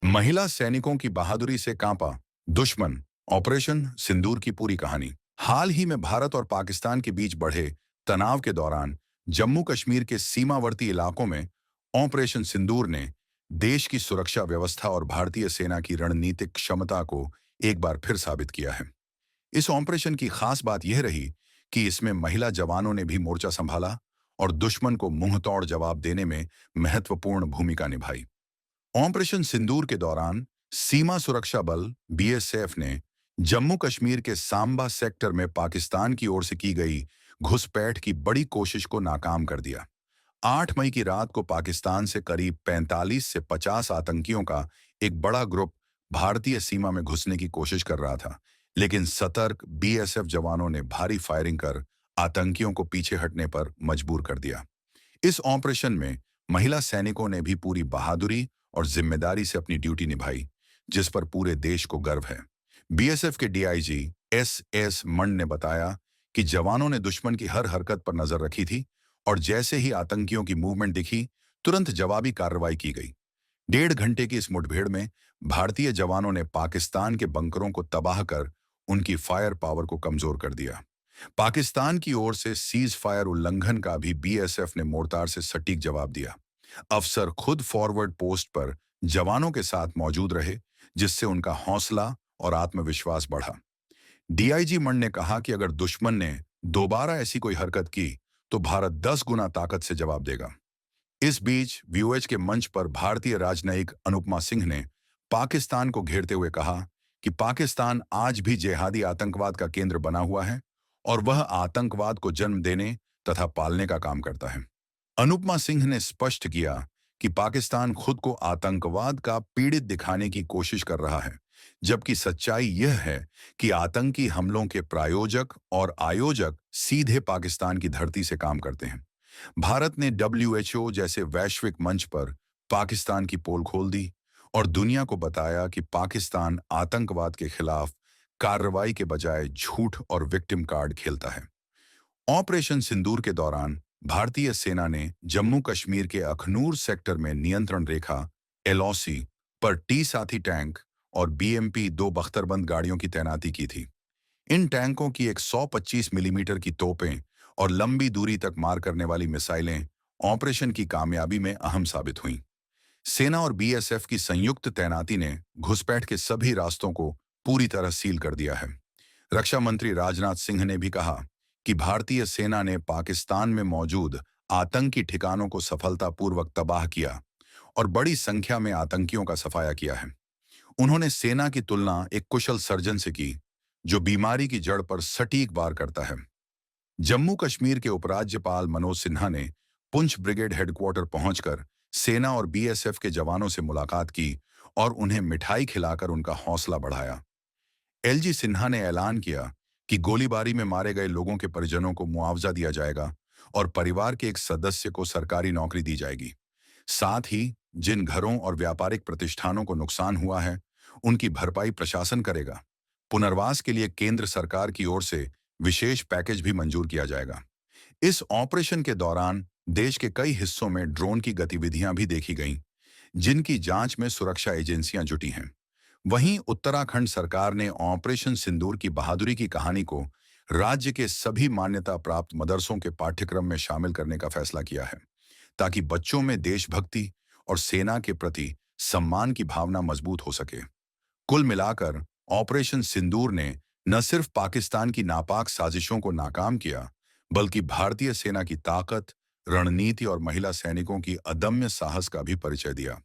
महिला सैनिकों की बहादुरी से कांपा दुश्मन। ऑपरेशन सिंदूर की पूरी कहानी। हाल ही में भारत और पाकिस्तान के बीच बढ़े तनाव के दौरान जम्मू कश्मीर के सीमावर्ती इलाकों में ऑपरेशन सिंदूर ने देश की सुरक्षा व्यवस्था और भारतीय सेना की रणनीतिक क्षमता को एक बार फिर साबित किया है। इस ऑपरेशन की खास बात यह रही कि इसमें महिला जवानों ने भी मोर्चा संभाला और दुश्मन को मुंहतोड़ जवाब देने में महत्वपूर्ण भूमिका निभाई। ऑपरेशन सिंदूर के दौरान सीमा सुरक्षा बल बीएसएफ ने जम्मू कश्मीर के सांबा सेक्टर में पाकिस्तान की ओर से की गई घुसपैठ की बड़ी कोशिश को नाकाम कर दिया। 8 मई की रात को पाकिस्तान से करीब 45 से 50 आतंकियों का एक बड़ा ग्रुप भारतीय सीमा में घुसने की कोशिश कर रहा था, लेकिन सतर्क बीएसएफ जवानों ने भारी फायरिंग कर आतंकियों को पीछे हटने पर मजबूर कर दिया। इस ऑपरेशन में महिला सैनिकों ने भी पूरी बहादुरी और जिम्मेदारी से अपनी ड्यूटी निभाई, जिस पर पूरे देश को गर्व है। बीएसएफ के डीआईजी एस मंड ने बताया कि जवानों ने दुश्मन की हर हरकत पर नजर रखी थी और जैसे ही आतंकियों की मूवमेंट दिखी, तुरंत जवाबी कार्रवाई की गई। 1.5 घंटे की इस मुठभेड़ में भारतीय जवानों ने पाकिस्तान के बंकरों को तबाह कर उनकी फायर पावर को कमजोर कर दिया। पाकिस्तान की ओर से सीज फायर उल्लंघन का भी बीएसएफ ने मोर्टार से सटीक जवाब दिया। अफसर खुद फॉरवर्ड पोस्ट पर जवानों के साथ मौजूद रहे, जिससे उनका हौसला और आत्मविश्वास बढ़ा। डीआईजी मंड ने कहा कि अगर दुश्मन ने दोबारा ऐसी कोई हरकत की तो भारत 10 गुना ताकत से जवाब देगा। इस बीच वीओएच के मंच पर भारतीय राजनयिक अनुपमा सिंह ने पाकिस्तान को घेरते हुए कहा कि पाकिस्तान आज भी जिहादी आतंकवाद का केंद्र बना हुआ है और वह आतंकवाद को जन्म देने तथा पालने का काम करता है। अनुपमा सिंह ने स्पष्ट किया कि पाकिस्तान खुद को आतंकवाद का पीड़ित दिखाने की कोशिश कर रहा है, जबकि सच्चाई यह है कि आतंकी हमलों के प्रायोजक और आयोजक सीधे पाकिस्तान की धरती से काम करते हैं। भारत ने डब्ल्यूएचओ जैसे वैश्विक मंच पर पाकिस्तान की पोल खोल दी और दुनिया को बताया कि पाकिस्तान आतंकवाद के खिलाफ कार्रवाई के बजाय झूठ और विक्टिम कार्ड खेलता है। ऑपरेशन सिंदूर के दौरान भारतीय सेना ने जम्मू कश्मीर के अखनूर सेक्टर में नियंत्रण रेखा एलओसी पर टी साथी टैंक और बीएमपी 2 बख्तरबंद गाड़ियों की तैनाती की थी। इन टैंकों की 125 मिलीमीटर की तोपें और लंबी दूरी तक मार करने वाली मिसाइलें ऑपरेशन की कामयाबी में अहम साबित हुईं। सेना और बीएसएफ की संयुक्त तैनाती ने घुसपैठ के सभी रास्तों को पूरी तरह सील कर दिया है। रक्षा मंत्री राजनाथ सिंह ने भी कहा कि भारतीय सेना ने पाकिस्तान में मौजूद आतंकी ठिकानों को सफलतापूर्वक तबाह किया और बड़ी संख्या में आतंकियों का सफाया किया है। उन्होंने सेना की तुलना एक कुशल सर्जन से की, जो बीमारी की जड़ पर सटीक वार करता है। जम्मू कश्मीर के उपराज्यपाल मनोज सिन्हा ने पुंछ ब्रिगेड हेडक्वार्टर पहुंचकर सेना और बीएसएफ के जवानों से मुलाकात की और उन्हें मिठाई खिलाकर उनका हौसला बढ़ाया। एलजी सिन्हा ने ऐलान किया कि गोलीबारी में मारे गए लोगों के परिजनों को मुआवजा दिया जाएगा और परिवार के एक सदस्य को सरकारी नौकरी दी जाएगी। साथ ही जिन घरों और व्यापारिक प्रतिष्ठानों को नुकसान हुआ है, उनकी भरपाई प्रशासन करेगा। पुनर्वास के लिए केंद्र सरकार की ओर से विशेष पैकेज भी मंजूर किया जाएगा। इस ऑपरेशन के दौरान देश के कई हिस्सों में ड्रोन की गतिविधियां भी देखी गईं, जिनकी जांच में सुरक्षा एजेंसियां जुटी हैं। वहीं उत्तराखंड सरकार ने ऑपरेशन सिंदूर की बहादुरी की कहानी को राज्य के सभी मान्यता प्राप्त मदरसों के पाठ्यक्रम में शामिल करने का फैसला किया है, ताकि बच्चों में देशभक्ति और सेना के प्रति सम्मान की भावना मजबूत हो सके। कुल मिलाकर ऑपरेशन सिंदूर ने न सिर्फ पाकिस्तान की नापाक साजिशों को नाकाम किया, बल्कि भारतीय सेना की ताकत, रणनीति और महिला सैनिकों की अदम्य साहस का भी परिचय दिया।